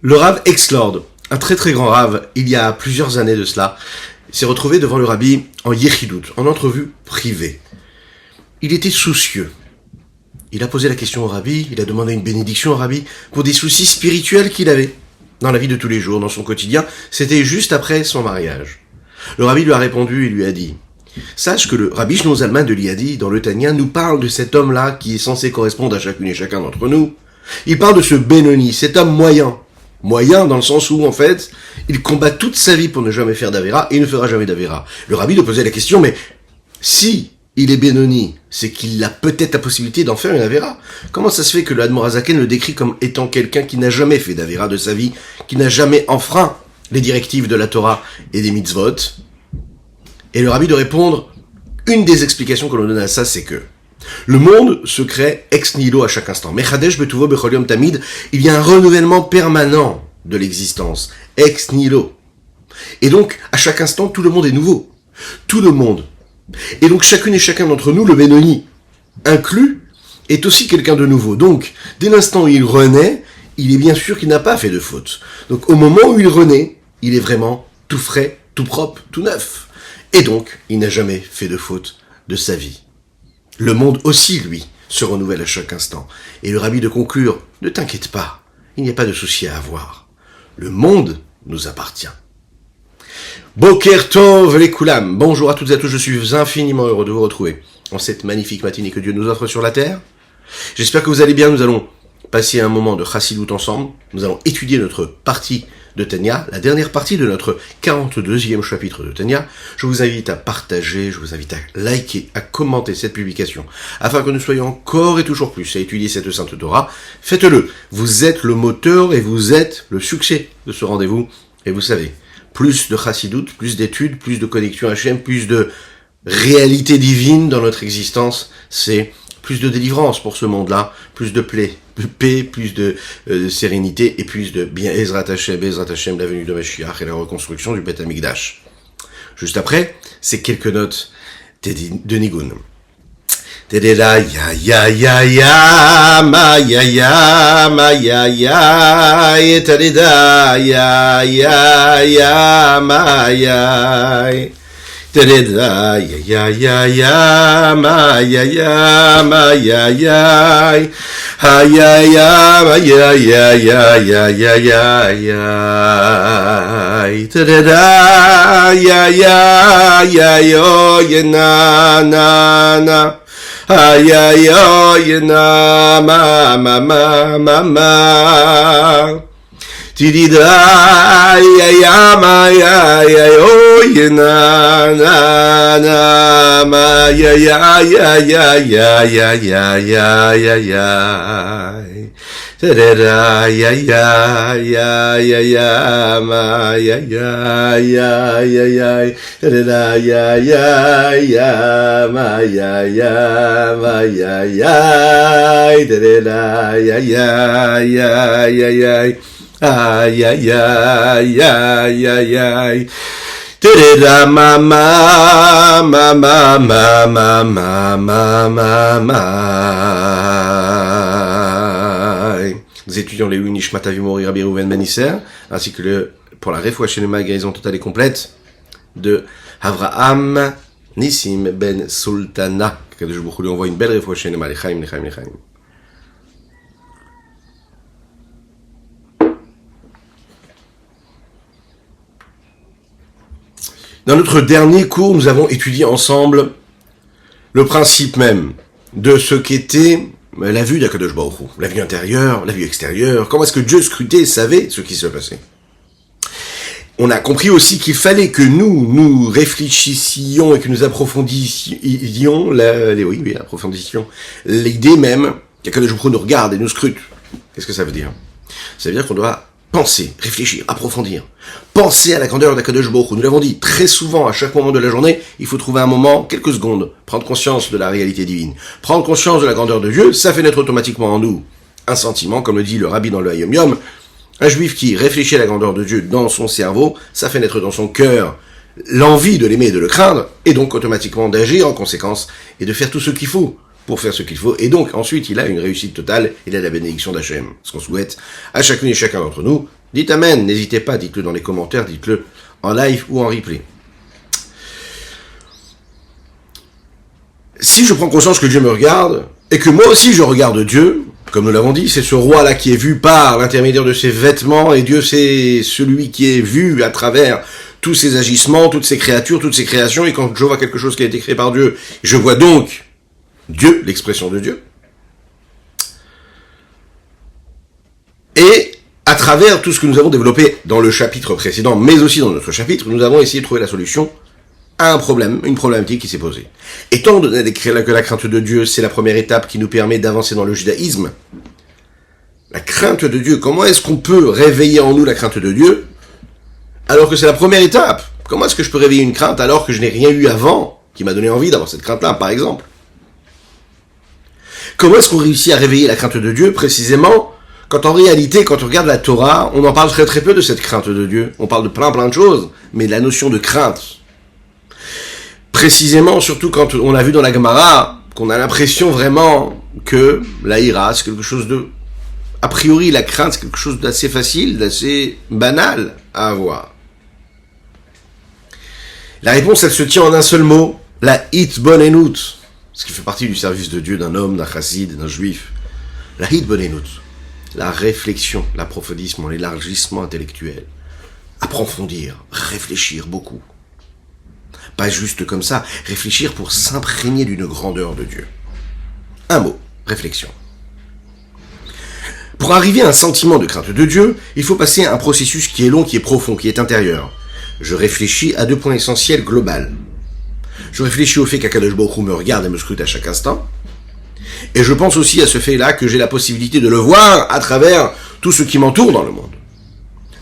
Le Rav Exlord, un très très grand Rav, il y a plusieurs années de cela, s'est retrouvé devant le Rabbi en Yechidut, en entrevue privée. Il était soucieux. Il a posé la question au Rabbi, il a demandé une bénédiction au Rabbi pour des soucis spirituels qu'il avait dans la vie de tous les jours, dans son quotidien. C'était juste après son mariage. Le Rabbi lui a répondu et lui a dit « Sache que le Rabbi Shlomo Zalman de Liadi, dans le Tanya, nous parle de cet homme-là qui est censé correspondre à chacune et chacun d'entre nous. Il parle de ce Benoni, cet homme moyen. Moyen dans le sens où, en fait, il combat toute sa vie pour ne jamais faire d'Avera et il ne fera jamais d'Avera. » Le Rabbi lui posait la question « Mais si il est Benoni, c'est qu'il a peut-être la possibilité d'en faire une Avera. Comment ça se fait que le Admor HaZaken le décrit comme étant quelqu'un qui n'a jamais fait d'Avera de sa vie, qui n'a jamais enfreint les directives de la Torah et des mitzvot ?» Et le Rabbi de répondre, une des explications que l'on donne à ça, c'est que le monde se crée ex nihilo à chaque instant. Mechadesh betuvo bechol yom tamid, il y a un renouvellement permanent de l'existence, ex nihilo. Et donc, à chaque instant, tout le monde est nouveau. Tout le monde. Et donc, chacune et chacun d'entre nous, le Benoni inclus, est aussi quelqu'un de nouveau. Donc, dès l'instant où il renaît, il est bien sûr qu'il n'a pas fait de faute. Donc, au moment où il renaît, il est vraiment tout frais, tout propre, tout neuf. Et donc, il n'a jamais fait de faute de sa vie. Le monde aussi, lui, se renouvelle à chaque instant. Et le Rabbi de conclure, ne t'inquiète pas, il n'y a pas de souci à avoir. Le monde nous appartient. Boker Tov les Koulam. Bonjour à toutes et à tous, je suis infiniment heureux de vous retrouver en cette magnifique matinée que Dieu nous offre sur la terre. J'espère que vous allez bien, nous allons passer un moment de Chassidut ensemble. Nous allons étudier notre partie de Tanya, la dernière partie de notre 42e chapitre de Tanya. Je vous invite à partager, je vous invite à liker, à commenter cette publication, afin que nous soyons encore et toujours plus à étudier cette Sainte Torah. Faites-le. Vous êtes le moteur et vous êtes le succès de ce rendez-vous. Et vous savez, plus de chassidut, plus d'études, plus de connexion Hachem, plus de réalité divine dans notre existence, c'est plus de délivrance pour ce monde-là, plus de paix, plus de sérénité et plus de bien Ezrat Hashem, la venue de Mashiach et la reconstruction du Beth Amikdash. Juste après, c'est quelques notes de Nigun. Tedela ya ya ya ya ma ya ya ma ya ya tedela ya ya ya ma ya tedela ya ya ya ma ya ya ma ya ya ha ya ya ma ya ya ya ya ya ya ya tedela ya ya ya yo na na na ay ay ay na ma ma ma ma ma tidida ay ay ma ya ya oy na na na ma ya ya ya ya ya ya ya ya ya ya da ya ya ya ya ya ma ya ya ya ya ya da ya ya ya ma ya ya ma ya ya da ya ya ya ya ya ay ay ay ay ay ay da ma ma ma ma ma ma ma ma ma. Nous étudions les Nishmat Avimori Rabbi Reuven Ben Isser, ainsi que pour la Refoua Shelema, guérison totale et complète de Avraham Nissim Ben Sultana. Que je vous lui envoie une belle Refoua Shelema, Lechaim, Lechaim, Lechaim. Dans notre dernier cours, nous avons étudié ensemble le principe même de ce qu'était la vue d'Akadosh Baruch Hu, la vue intérieure, la vue extérieure, comment est-ce que Dieu scrutait, savait ce qui se passait. On a compris aussi qu'il fallait que nous réfléchissions et que nous approfondissions l'idée même qu'Akadosh Baruch Hu nous regarde et nous scrute. Qu'est-ce que ça veut dire? Ça veut dire qu'on doit penser, réfléchir, approfondir. Penser à la grandeur d'Akadosh Baruch Hu. Nous l'avons dit très souvent, à chaque moment de la journée, il faut trouver un moment, quelques secondes, prendre conscience de la réalité divine. Prendre conscience de la grandeur de Dieu, ça fait naître automatiquement en nous un sentiment, comme le dit le Rabbi dans le Hayom Yom. Un juif qui réfléchit à la grandeur de Dieu dans son cerveau, ça fait naître dans son cœur l'envie de l'aimer et de le craindre, et donc automatiquement d'agir en conséquence et de faire tout ce qu'il faut pour faire ce qu'il faut. Et donc, ensuite, il a une réussite totale, il a la bénédiction d'Hachem. Ce qu'on souhaite à chacune et chacun d'entre nous, Dites Amen, n'hésitez pas, dites-le dans les commentaires, dites-le en live ou en replay. Si je prends conscience que Dieu me regarde, et que moi aussi je regarde Dieu, comme nous l'avons dit, c'est ce roi-là qui est vu par l'intermédiaire de ses vêtements, et Dieu c'est celui qui est vu à travers tous ses agissements, toutes ses créatures, toutes ses créations, et quand je vois quelque chose qui a été créé par Dieu, je vois donc Dieu, l'expression de Dieu. Et à travers tout ce que nous avons développé dans le chapitre précédent, mais aussi dans notre chapitre, nous avons essayé de trouver la solution à un problème, une problématique qui s'est posée. Étant donné que la crainte de Dieu, c'est la première étape qui nous permet d'avancer dans le judaïsme, la crainte de Dieu, comment est-ce qu'on peut réveiller en nous la crainte de Dieu, alors que c'est la première étape? Comment est-ce que je peux réveiller une crainte alors que je n'ai rien eu avant qui m'a donné envie d'avoir cette crainte-là, par exemple? Comment est-ce qu'on réussit à réveiller la crainte de Dieu, précisément, quand en réalité, quand on regarde la Torah, on en parle très très peu de cette crainte de Dieu. On parle de plein de choses, mais la notion de crainte, précisément, surtout quand on a vu dans la Gemara, qu'on a l'impression vraiment que la ira, c'est quelque chose de... A priori, la crainte, c'est quelque chose d'assez facile, d'assez banal à avoir. La réponse, elle se tient en un seul mot, la hitbonenut, ce qui fait partie du service de Dieu d'un homme, d'un chassid, d'un juif. La hitbonenut, la réflexion, l'approfondissement, l'élargissement intellectuel. Approfondir, réfléchir beaucoup. Pas juste comme ça, réfléchir pour s'imprégner d'une grandeur de Dieu. Un mot, réflexion. Pour arriver à un sentiment de crainte de Dieu, il faut passer à un processus qui est long, qui est profond, qui est intérieur. Je réfléchis à 2 points essentiels globaux. Je réfléchis au fait qu'Akadosh Baruch Hu me regarde et me scrute à chaque instant. Et je pense aussi à ce fait-là que j'ai la possibilité de le voir à travers tout ce qui m'entoure dans le monde.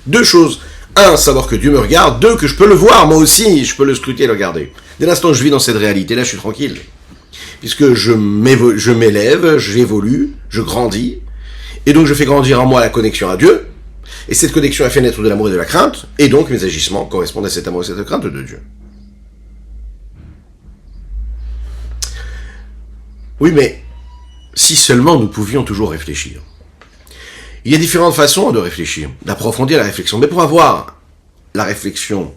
2 choses. 1, savoir que Dieu me regarde. 2, que je peux le voir, moi aussi, je peux le scruter et le regarder. Dès l'instant où je vis dans cette réalité-là, je suis tranquille. Puisque je m'élève, j'évolue, je grandis, et donc je fais grandir en moi la connexion à Dieu, et cette connexion a fait naître de l'amour et de la crainte, et donc mes agissements correspondent à cet amour et cette crainte de Dieu. Oui, mais si seulement nous pouvions toujours réfléchir. Il y a différentes façons de réfléchir, d'approfondir la réflexion. Mais pour avoir la réflexion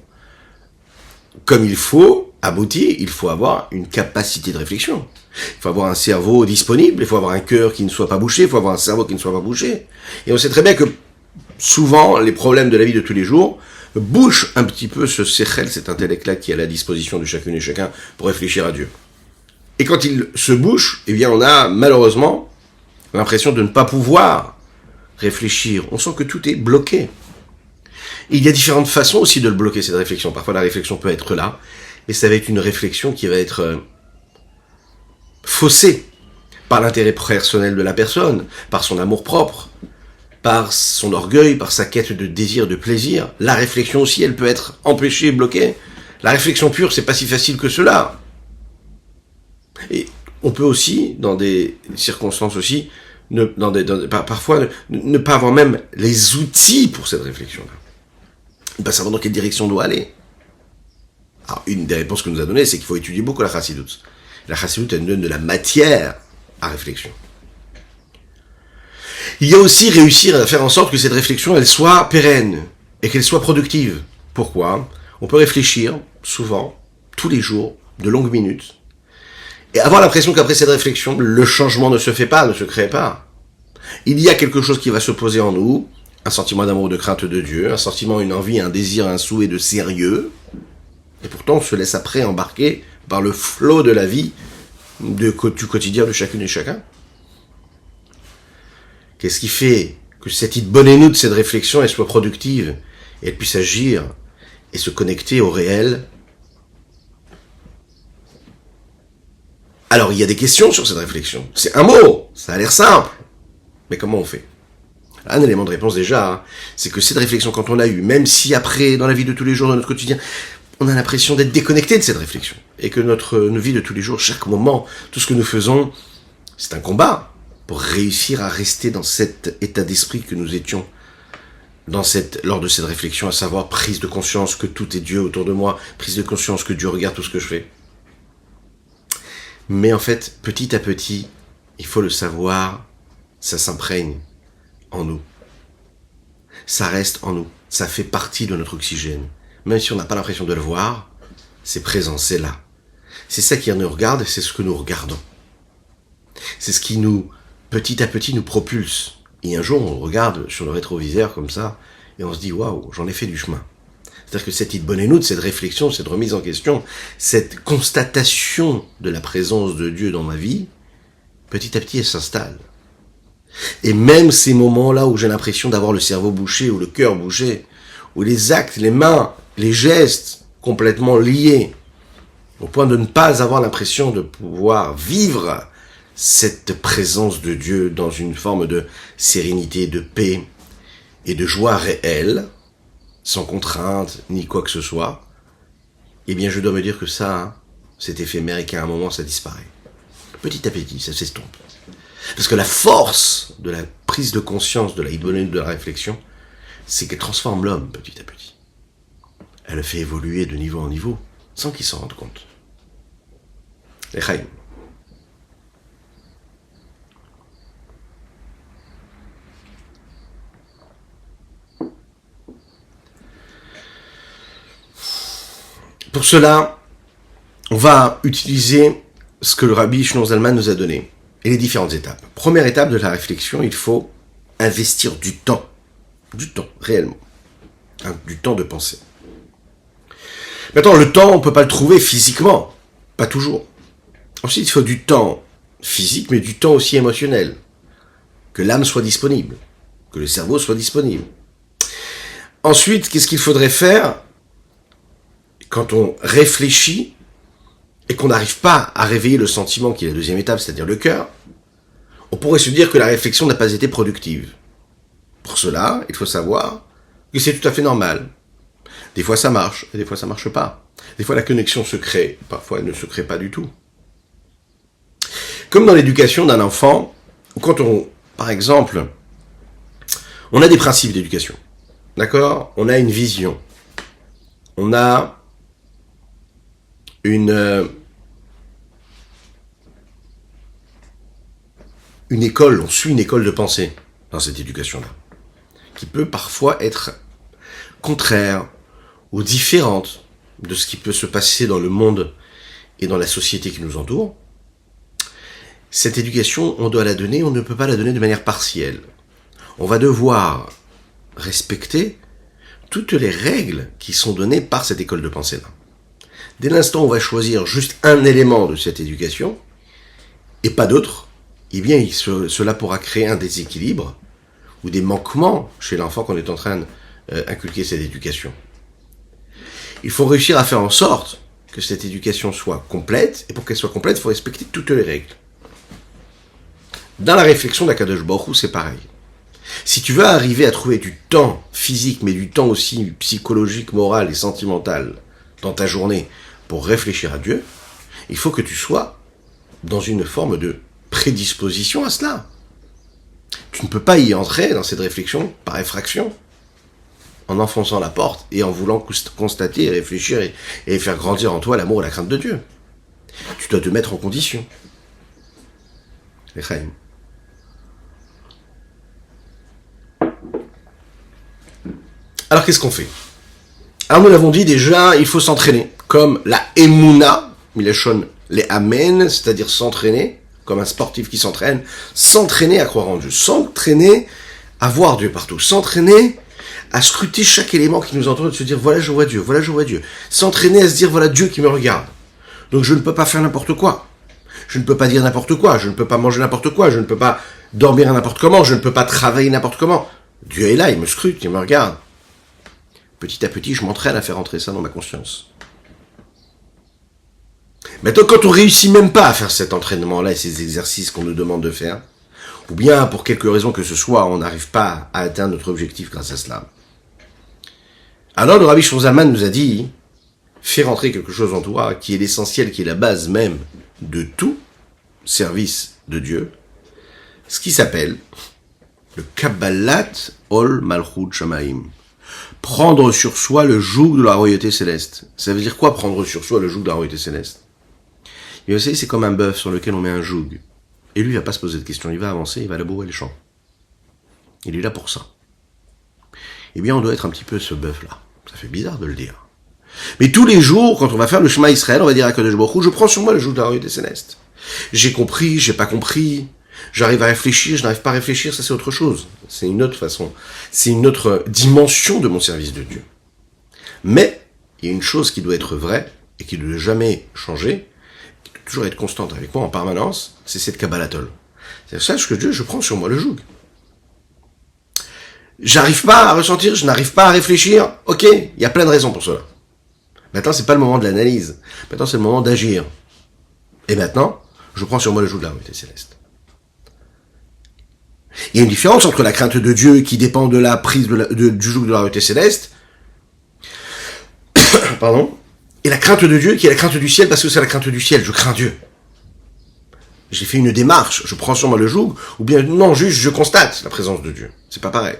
comme il faut, aboutie, il faut avoir une capacité de réflexion. Il faut avoir un cerveau disponible, il faut avoir un cœur qui ne soit pas bouché, il faut avoir un cerveau qui ne soit pas bouché. Et on sait très bien que souvent, les problèmes de la vie de tous les jours bouchent un petit peu ce sechel, cet intellect-là qui est à la disposition de chacune et chacun pour réfléchir à Dieu. Et quand il se bouche, eh bien on a malheureusement l'impression de ne pas pouvoir réfléchir. On sent que tout est bloqué. Et il y a différentes façons aussi de le bloquer, cette réflexion. Parfois la réflexion peut être là, mais ça va être une réflexion qui va être faussée par l'intérêt personnel de la personne, par son amour propre, par son orgueil, par sa quête de désir, de plaisir. La réflexion aussi, elle peut être empêchée, bloquée. La réflexion pure, c'est pas si facile que cela. Et on peut aussi, dans des circonstances aussi, parfois ne pas avoir même les outils pour cette réflexion-là. Ne pas savoir dans quelle direction on doit aller. Alors, une des réponses que nous a données, c'est qu'il faut étudier beaucoup la chassidoute. La chassidoute, elle nous donne de la matière à réflexion. Il y a aussi réussir à faire en sorte que cette réflexion, elle soit pérenne et qu'elle soit productive. Pourquoi ? On peut réfléchir, souvent, tous les jours, de longues minutes, et avoir l'impression qu'après cette réflexion, le changement ne se fait pas, ne se crée pas. Il y a quelque chose qui va se poser en nous, un sentiment d'amour, de crainte de Dieu, un sentiment, une envie, un désir, un souhait de sérieux, et pourtant on se laisse après embarquer par le flot de la vie du quotidien de chacune et chacun. Qu'est-ce qui fait que cette bonne de cette réflexion, elle soit productive, et elle puisse agir et se connecter au réel? Alors, il y a des questions sur cette réflexion. C'est un mot, ça a l'air simple. Mais comment on fait ? Un élément de réponse déjà, c'est que cette réflexion, quand on l'a eue, même si après, dans la vie de tous les jours, dans notre quotidien, on a l'impression d'être déconnecté de cette réflexion. Et que notre vie de tous les jours, chaque moment, tout ce que nous faisons, c'est un combat pour réussir à rester dans cet état d'esprit que nous étions lors de cette réflexion, à savoir prise de conscience que tout est Dieu autour de moi, prise de conscience que Dieu regarde tout ce que je fais. Mais en fait, petit à petit, il faut le savoir, ça s'imprègne en nous. ça reste en nous. Ça fait partie de notre oxygène. Même si on n'a pas l'impression de le voir, c'est présent, c'est là. C'est ça qui nous regarde et c'est ce que nous regardons. C'est ce qui nous, petit à petit, nous propulse. Et un jour, on regarde sur le rétroviseur comme ça, et on se dit, waouh, j'en ai fait du chemin. C'est-à-dire que cette Hitbonenut, cette réflexion, cette remise en question, cette constatation de la présence de Dieu dans ma vie, petit à petit, elle s'installe. Et même ces moments-là où j'ai l'impression d'avoir le cerveau bouché ou le cœur bouché, où les actes, les mains, les gestes complètement liés, au point de ne pas avoir l'impression de pouvoir vivre cette présence de Dieu dans une forme de sérénité, de paix et de joie réelle, sans contrainte ni quoi que ce soit, eh bien je dois me dire que ça, c'est éphémère et qu'à un moment ça disparaît. Petit à petit, ça s'estompe. Parce que la force de la prise de conscience de la Hitbonenut, de la réflexion, c'est qu'elle transforme l'homme petit à petit. Elle le fait évoluer de niveau en niveau, sans qu'il s'en rende compte. L'Echaim. Pour cela, on va utiliser ce que le Rabbi Shneur Zalman nous a donné, et les différentes étapes. Première étape de la réflexion, il faut investir du temps, réellement, du temps de penser. Maintenant, le temps, on ne peut pas le trouver physiquement, pas toujours. Ensuite, il faut du temps physique, mais du temps aussi émotionnel, que l'âme soit disponible, que le cerveau soit disponible. Ensuite, qu'est-ce qu'il faudrait faire quand on réfléchit et qu'on n'arrive pas à réveiller le sentiment qui est la deuxième étape, c'est-à-dire le cœur? On pourrait se dire que la réflexion n'a pas été productive. Pour cela, il faut savoir que c'est tout à fait normal. Des fois ça marche, et des fois ça marche pas. Des fois la connexion se crée, parfois elle ne se crée pas du tout. Comme dans l'éducation d'un enfant, quand par exemple, on a des principes d'éducation. D'accord? On a une vision. On a une école, on suit une école de pensée dans cette éducation-là, qui peut parfois être contraire ou différente de ce qui peut se passer dans le monde et dans la société qui nous entoure. Cette éducation, on doit la donner, on ne peut pas la donner de manière partielle. On va devoir respecter toutes les règles qui sont données par cette école de pensée-là. Dès l'instant où on va choisir juste un élément de cette éducation, et pas d'autre, eh bien cela pourra créer un déséquilibre ou des manquements chez l'enfant qu'on est en train d'inculquer cette éducation. Il faut réussir à faire en sorte que cette éducation soit complète, et pour qu'elle soit complète, il faut respecter toutes les règles. Dans la réflexion d'Akadosh Baruch Hu, c'est pareil. Si tu veux arriver à trouver du temps physique, mais du temps aussi psychologique, moral et sentimental dans ta journée pour réfléchir à Dieu, il faut que tu sois dans une forme de prédisposition à cela. Tu ne peux pas y entrer dans cette réflexion par effraction, en enfonçant la porte et en voulant constater, réfléchir et faire grandir en toi l'amour et la crainte de Dieu. Tu dois te mettre en condition. L'Echaim. Alors qu'est-ce qu'on fait? Alors nous l'avons dit déjà, il faut s'entraîner, comme la Emouna, Mileshon les Amen, c'est-à-dire s'entraîner, comme un sportif qui s'entraîne, s'entraîner à croire en Dieu, s'entraîner à voir Dieu partout, s'entraîner à scruter chaque élément qui nous entoure, de se dire voilà je vois Dieu, s'entraîner à se dire voilà Dieu qui me regarde. Donc je ne peux pas faire n'importe quoi, je ne peux pas dire n'importe quoi, je ne peux pas manger n'importe quoi, je ne peux pas dormir à n'importe comment, je ne peux pas travailler n'importe comment. Dieu est là, il me scrute, il me regarde. Petit à petit, je m'entraîne à faire entrer ça dans ma conscience. Maintenant, quand on réussit même pas à faire cet entraînement-là et ces exercices qu'on nous demande de faire, ou bien pour quelque raison que ce soit, on n'arrive pas à atteindre notre objectif grâce à cela, alors le Rabbi Shneur Zalman nous a dit, fais rentrer quelque chose en toi qui est l'essentiel, qui est la base même de tout service de Dieu, ce qui s'appelle le Kabbalat Ol Malchut Shamaim. Prendre sur soi le joug de la royauté céleste. Ça veut dire quoi, prendre sur soi le joug de la royauté céleste? Et vous savez, c'est comme un bœuf sur lequel on met un joug. Et lui, il va pas se poser de questions. Il va avancer, il va labourer les champs. Il est là pour ça. eh bien on doit être un petit peu ce bœuf-là. Ça fait bizarre de le dire. Mais tous les jours, quand on va faire le Shema Israël, on va dire à Kadosh Baruch Hu, je prends sur moi le joug de la royauté céleste. J'ai compris, j'ai pas compris, j'arrive à réfléchir, je n'arrive pas à réfléchir, ça c'est autre chose. C'est une autre façon, c'est une autre dimension de mon service de Dieu. Mais, il y a une chose qui doit être vraie, et qui ne doit jamais changer, qui doit toujours être constante avec moi en permanence, c'est cette Kabbalatol. C'est ça que Dieu, je prends sur moi le joug. J'arrive pas à ressentir, je n'arrive pas à réfléchir, ok, il y a plein de raisons pour cela. Maintenant, c'est pas le moment de l'analyse. Maintenant, c'est le moment d'agir. Et maintenant, je prends sur moi le joug de la royauté céleste. Il y a une différence entre la crainte de Dieu qui dépend de la prise du joug de la royauté céleste, pardon, et la crainte de Dieu qui est la crainte du ciel parce que c'est la crainte du ciel, je crains Dieu. J'ai fait une démarche, je prends sur moi le joug, ou bien non, juste je constate la présence de Dieu. C'est pas pareil.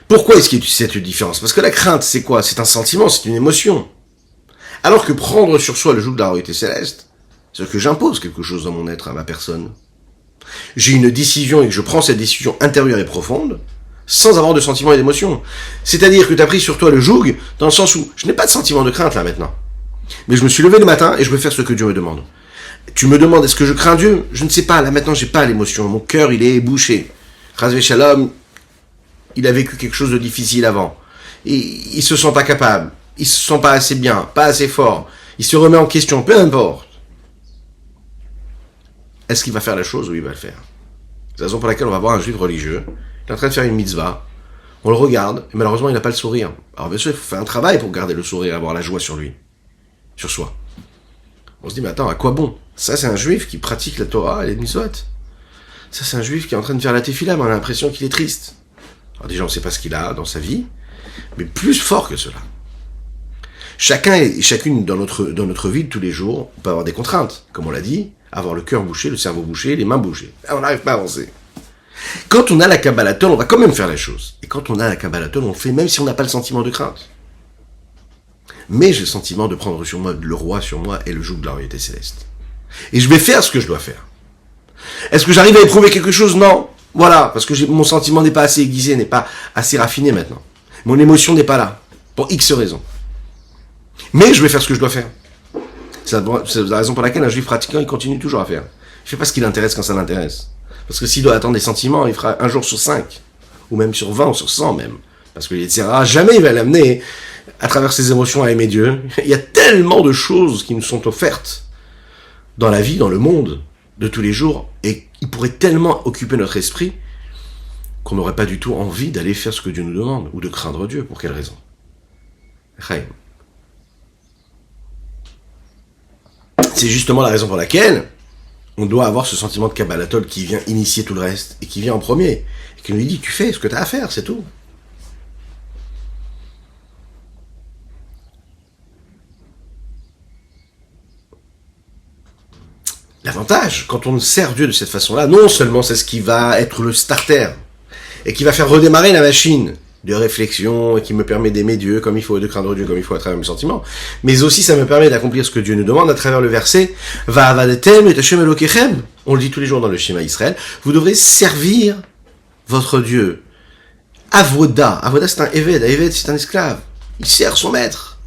Pourquoi est-ce qu'il y a cette différence? Parce que la crainte, c'est quoi? C'est un sentiment, c'est une émotion. Alors que prendre sur soi le joug de la royauté céleste, c'est que j'impose quelque chose dans mon être, à ma personne. J'ai une décision et que je prends cette décision intérieure et profonde, sans avoir de sentiment et d'émotion. C'est-à-dire que tu as pris sur toi le joug, dans le sens où je n'ai pas de sentiment de crainte là maintenant. Mais je me suis levé le matin et je veux faire ce que Dieu me demande. Tu me demandes, est-ce que je crains Dieu? Je ne sais pas, là maintenant j'ai pas l'émotion, mon cœur il est bouché. Chas Shalom, il a vécu quelque chose de difficile avant. Et il se sent pas capable, il se sent pas assez bien, pas assez fort. Il se remet en question, peu importe. Est-ce qu'il va faire la chose ou il va le faire? C'est la raison pour laquelle on va voir un juif religieux, il est en train de faire une mitzvah, on le regarde, et malheureusement il n'a pas le sourire. Alors bien sûr, il faut faire un travail pour garder le sourire, avoir la joie sur lui, sur soi. On se dit, mais attends, à quoi bon? Ça c'est un juif qui pratique la Torah et les mitzvot. Ça c'est un juif qui est en train de faire la tefila, mais on a l'impression qu'il est triste. Alors déjà, on ne sait pas ce qu'il a dans sa vie, mais plus fort que cela. Chacun et chacune dans notre vie de tous les jours, on peut avoir des contraintes, comme on l'a dit, avoir le cœur bouché, le cerveau bouché, les mains bouchées. On n'arrive pas à avancer. Quand on a la Kabbalatol, on va quand même faire la chose. Et quand on a la Kabbalatol, on le fait même si on n'a pas le sentiment de crainte. Mais j'ai le sentiment de prendre sur moi le roi sur moi et le joug de la royauté céleste. Et je vais faire ce que je dois faire. Est-ce que j'arrive à éprouver quelque chose? Non. Voilà, parce que mon sentiment n'est pas assez aiguisé, n'est pas assez raffiné maintenant. Mon émotion n'est pas là, pour X raisons. Mais je vais faire ce que je dois faire. C'est la raison pour laquelle un juif pratiquant, il continue toujours à faire. Il fait pas ce qui l'intéresse quand ça l'intéresse. Parce que s'il doit attendre des sentiments, il fera un jour sur 5, ou même sur 20, ou sur 100 même. Parce que etc. Jamais il va l'amener à travers ses émotions à aimer Dieu. Il y a tellement de choses qui nous sont offertes dans la vie, dans le monde, de tous les jours, et il pourrait tellement occuper notre esprit qu'on n'aurait pas du tout envie d'aller faire ce que Dieu nous demande, ou de craindre Dieu. Pour quelle raison? C'est justement la raison pour laquelle on doit avoir ce sentiment de Kabbalatol qui vient initier tout le reste, et qui vient en premier, et qui nous dit, tu fais ce que tu as à faire, c'est tout. L'avantage, quand on sert Dieu de cette façon-là, non seulement c'est ce qui va être le starter, et qui va faire redémarrer la machine de réflexion, et qui me permet d'aimer Dieu comme il faut, et de craindre Dieu comme il faut à travers mes sentiments, mais aussi ça me permet d'accomplir ce que Dieu nous demande à travers le verset « Va'avadetem et Hashem Elokechem ». On le dit tous les jours dans le schéma Israël, vous devrez servir votre Dieu. Avoda, Avoda c'est un Eved, Eved c'est un esclave, il sert son maître.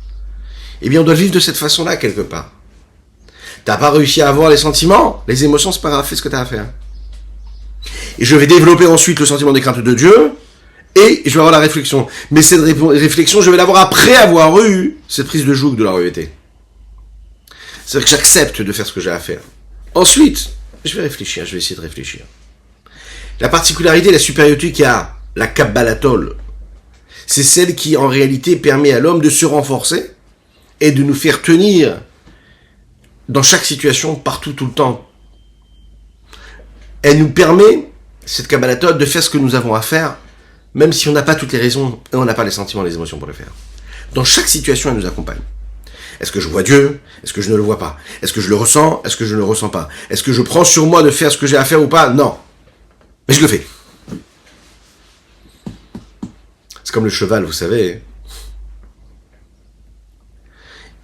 Eh bien on doit vivre de cette façon-là quelque part. T'as pas réussi à avoir les sentiments, les émotions, c'est pas grave, fais ce que t'as à faire. Et je vais développer ensuite le sentiment des craintes de Dieu, et je vais avoir la réflexion. Mais cette réflexion, je vais l'avoir après avoir eu cette prise de joug de la royauté. C'est-à-dire que j'accepte de faire ce que j'ai à faire. Ensuite, je vais réfléchir, je vais essayer de réfléchir. La particularité, la supériorité qu'il y a, la Kabbalatol, c'est celle qui, en réalité, permet à l'homme de se renforcer et de nous faire tenir dans chaque situation, partout, tout le temps. Elle nous permet, cette Kabbalatol, de faire ce que nous avons à faire, même si on n'a pas toutes les raisons et on n'a pas les sentiments, les émotions pour le faire. Dans chaque situation, elle nous accompagne. Est-ce que je vois Dieu? Est-ce que je ne le vois pas? Est-ce que je le ressens? Est-ce que je ne le ressens pas? Est-ce que je prends sur moi de faire ce que j'ai à faire ou pas? Non. Mais je le fais. C'est comme le cheval, vous savez.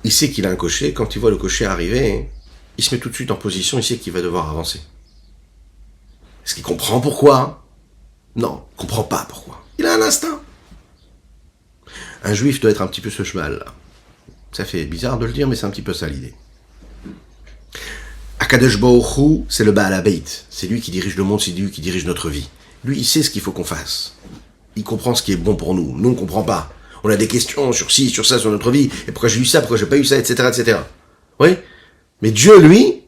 Il sait qu'il a un cocher. Quand il voit le cocher arriver, il se met tout de suite en position. Il sait qu'il va devoir avancer. Est-ce qu'il comprend pourquoi? Non, il ne comprend pas pourquoi. Il a un instinct. Un juif doit être un petit peu ce cheval, là. Ça fait bizarre de le dire, mais c'est un petit peu ça l'idée. Akadosh Baruch Hu, c'est le Baal HaBeit. C'est lui qui dirige le monde, c'est lui qui dirige notre vie. Lui, il sait ce qu'il faut qu'on fasse. Il comprend ce qui est bon pour nous. Nous, on ne comprend pas. On a des questions sur ci, sur ça, sur notre vie. Et pourquoi j'ai eu ça, pourquoi j'ai pas eu ça, etc., etc. Oui. Mais Dieu, lui,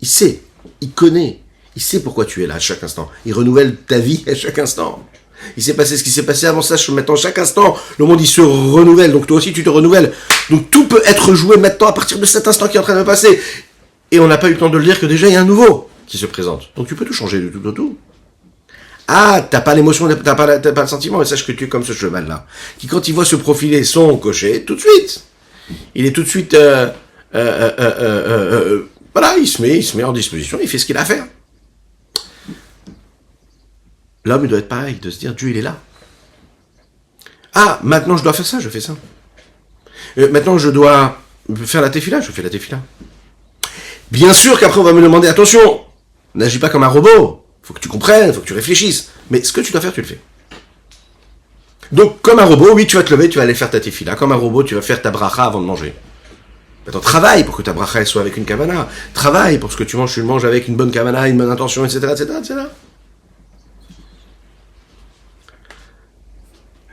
il sait. Il connaît. Il sait pourquoi tu es là à chaque instant. Il renouvelle ta vie à chaque instant. Il s'est passé ce qui s'est passé avant ça. Maintenant, chaque instant, le monde, il se renouvelle. Donc toi aussi, tu te renouvelles. Donc tout peut être joué maintenant à partir de cet instant qui est en train de passer. Et on n'a pas eu le temps de le dire que déjà, il y a un nouveau qui se présente. Donc tu peux tout changer du tout au tout. Ah, t'as pas l'émotion, t'as pas le sentiment, mais sache que tu es comme ce cheval-là, qui quand il voit se profiler son cocher, tout de suite, il est tout de suite, voilà, il se met en disposition, il fait ce qu'il a à faire. L'homme, il doit être pareil, de se dire, Dieu, il est là. Ah, maintenant je dois faire ça, je fais ça. Maintenant je dois faire la tefila, je fais la tefila. Bien sûr qu'après on va me demander, attention, n'agis pas comme un robot. Faut que tu comprennes, faut que tu réfléchisses. Mais ce que tu dois faire, tu le fais. Donc, comme un robot, oui, tu vas te lever, tu vas aller faire ta tefila. Comme un robot, tu vas faire ta bracha avant de manger. Maintenant, travaille pour que ta bracha soit avec une kavana. Travaille pour ce que tu le manges avec une bonne kavana, une bonne intention, etc., etc., etc.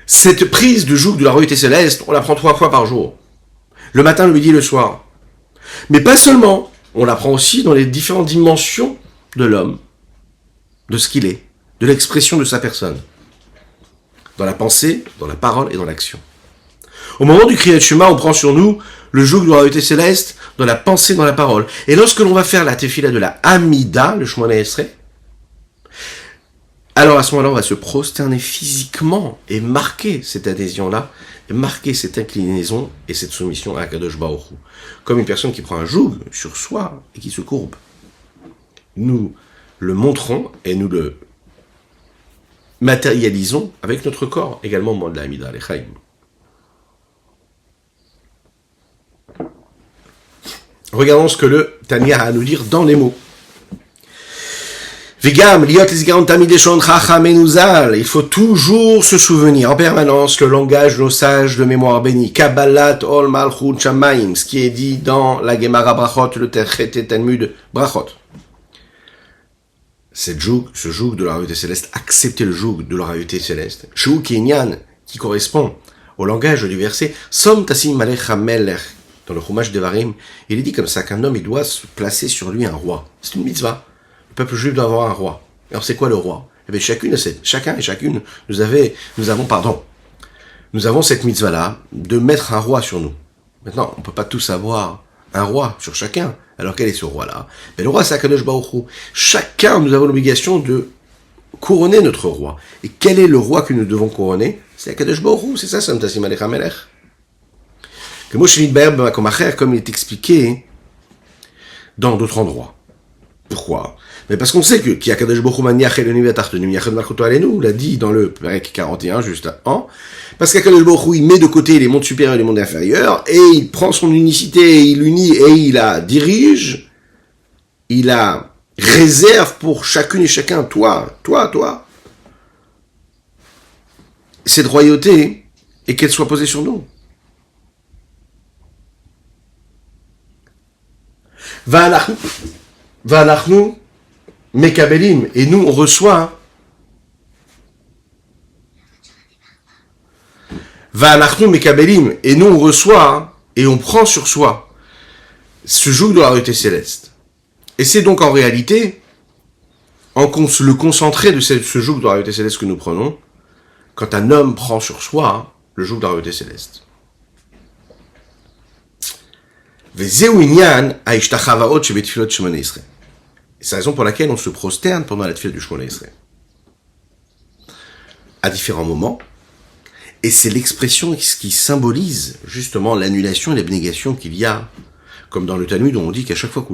Cette prise de joug de la royauté céleste, on la prend 3 fois par jour. Le matin, le midi, le soir. Mais pas seulement. On la prend aussi dans les différentes dimensions de l'homme. De ce qu'il est, de l'expression de sa personne, dans la pensée, dans la parole et dans l'action. Au moment du Kriyat Shema, on prend sur nous le joug de la royauté céleste, dans la pensée, dans la parole. Et lorsque l'on va faire la tefila de la Hamida, le Shemona Esrei, alors à ce moment-là, on va se prosterner physiquement et marquer cette adhésion-là, et marquer cette inclinaison et cette soumission à Akadosh Baruch Hu. Comme une personne qui prend un joug sur soi et qui se courbe. Nous le montrons et nous le matérialisons avec notre corps, également au moment de la Hamida, les Chaim. Regardons ce que le Tanya a à nous dire dans les mots. Vigam, liot lisgaron tamideshon chacham enuzal. Il faut toujours se souvenir en permanence le langage de nos sages de mémoire bénie. Kabbalat ol malchut shamayim, ce qui est dit dans la Gemara Brachot, le Terchet et Talmud Brachot. Ce joug de la royauté céleste, accepter le joug de la royauté céleste, Shou Kinyan, qui correspond au langage du verset, Som Tassim Malecha Melech, dans le Chumash Devarim, il est dit comme ça qu'un homme, il doit se placer sur lui un roi. C'est une mitzvah. Le peuple juif doit avoir un roi. Alors c'est quoi le roi? Eh bien, chacun et chacune, nous avons cette mitzvah-là, de mettre un roi sur nous. Maintenant, on ne peut pas tous avoir un roi sur chacun. Alors quel est ce roi-là? Mais le roi, c'est Akadosh Baruch Hu. Chacun, nous avons l'obligation de couronner notre roi. Et quel est le roi que nous devons couronner? C'est Akadosh Baruch Hu. C'est ça, Sam Tassim Alecha Melech. Comme il est expliqué dans d'autres endroits. Pourquoi? Mais parce qu'on sait que qui Akadosh Baruch Hu maniach el univ atartenu yachad malchuto alenu, on l'a dit dans le Perek 41 juste avant. Parce qu'Akadosh Baruch Hu, il met de côté les mondes supérieurs et les mondes inférieurs, et il prend son unicité, il unit et il la dirige, il la réserve pour chacune et chacun, toi, cette royauté, et qu'elle soit posée sur nous. Va'anachnu mekabelim, et nous on reçoit. Va'anachnu mekabelim, et nous on reçoit et on prend sur soi ce joug de la royauté céleste. Et c'est donc en réalité le concentré de ce joug de la royauté céleste que nous prenons quand un homme prend sur soi le joug de la royauté céleste. C'est la raison pour laquelle on se prosterne pendant la tefila du Shemona Esrei. À différents moments. Et c'est l'expression qui symbolise justement l'annulation et l'abnégation qu'il y a. Comme dans le Talmud, on dit qu'à chaque fois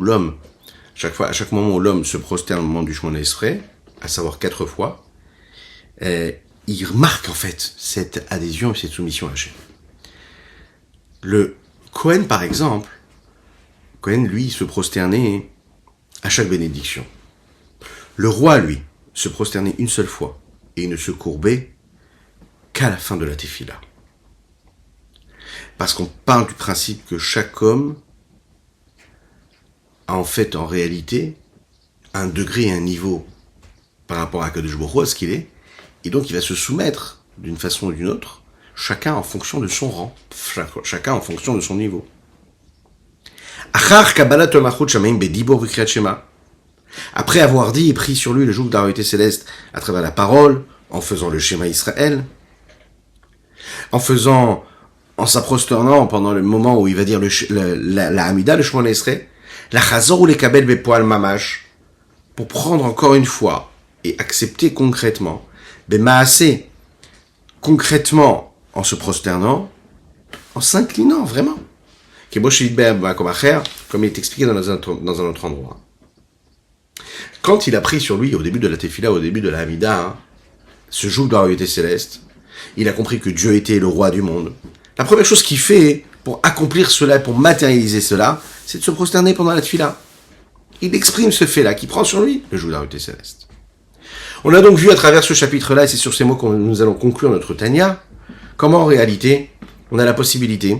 à chaque moment où l'homme se prosterne au moment du Shemona Esrei, à savoir 4 fois, il remarque en fait cette adhésion et cette soumission à Hachem. Le Kohen, par exemple, lui, se prosternait à chaque bénédiction. Le roi, lui, se prosternait une seule fois et il ne se courbait qu'à la fin de la tefila. Parce qu'on parle du principe que chaque homme a en fait, en réalité, un degré et un niveau par rapport à Kadosh Baruch Hu, à ce qu'il est, et donc il va se soumettre d'une façon ou d'une autre, chacun en fonction de son rang, chacun en fonction de son niveau. Après avoir dit et pris sur lui le joug de la royauté céleste à travers la parole, en faisant le schéma Israël, en s'approsternant pendant le moment où il va dire la Hamida, le Shemona Esrei, la Chazor ou les Kabel Bepoal Mamash, pour prendre encore une fois et accepter concrètement, Bemaasé, concrètement en se prosternant, en s'inclinant vraiment. Comme il est expliqué dans un autre endroit. Quand il a pris sur lui, au début de la Tefila, au début de la Hamida, ce joug de la royauté céleste, il a compris que Dieu était le roi du monde. La première chose qu'il fait pour accomplir cela, pour matérialiser cela, c'est de se prosterner pendant la Tefila. Il exprime ce fait-là, qui prend sur lui le joug de la royauté céleste. On a donc vu à travers ce chapitre-là, et c'est sur ces mots que nous allons conclure notre Tanya, comment en réalité, on a la possibilité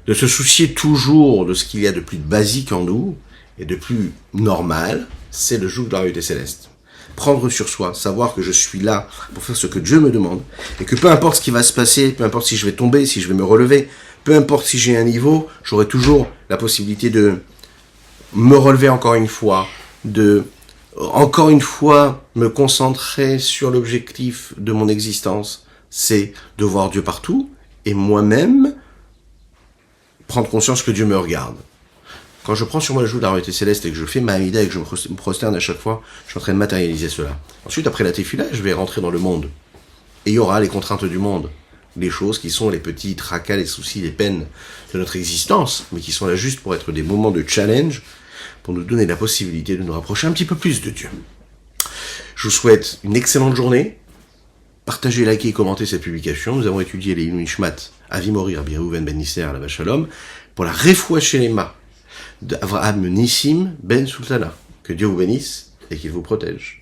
de se soucier toujours de ce qu'il y a de plus basique en nous, et de plus normal, c'est le joug de la royauté céleste. Prendre sur soi, savoir que je suis là pour faire ce que Dieu me demande, et que peu importe ce qui va se passer, peu importe si je vais tomber, si je vais me relever, peu importe si j'ai un niveau, j'aurai toujours la possibilité de me relever encore une fois, de encore une fois me concentrer sur l'objectif de mon existence, c'est de voir Dieu partout, et moi-même prendre conscience que Dieu me regarde. Quand je prends sur moi le joug de la royauté céleste et que je fais ma Hamida et que je me prosterne à chaque fois, je suis en train de matérialiser cela. Ensuite, après la Tefila, je vais rentrer dans le monde. Et il y aura les contraintes du monde. Les choses qui sont les petits tracas, les soucis, les peines de notre existence, mais qui sont là juste pour être des moments de challenge, pour nous donner la possibilité de nous rapprocher un petit peu plus de Dieu. Je vous souhaite une excellente journée. Partagez, likez et commentez cette publication. Nous avons étudié les Ilou Nishmat, Avi Mori, Rabbi Reuven Ben Nisser, la Vache Shalom, pour la Refoua Shelema d'Avraham Nissim Ben Sultana. Que Dieu vous bénisse et qu'il vous protège.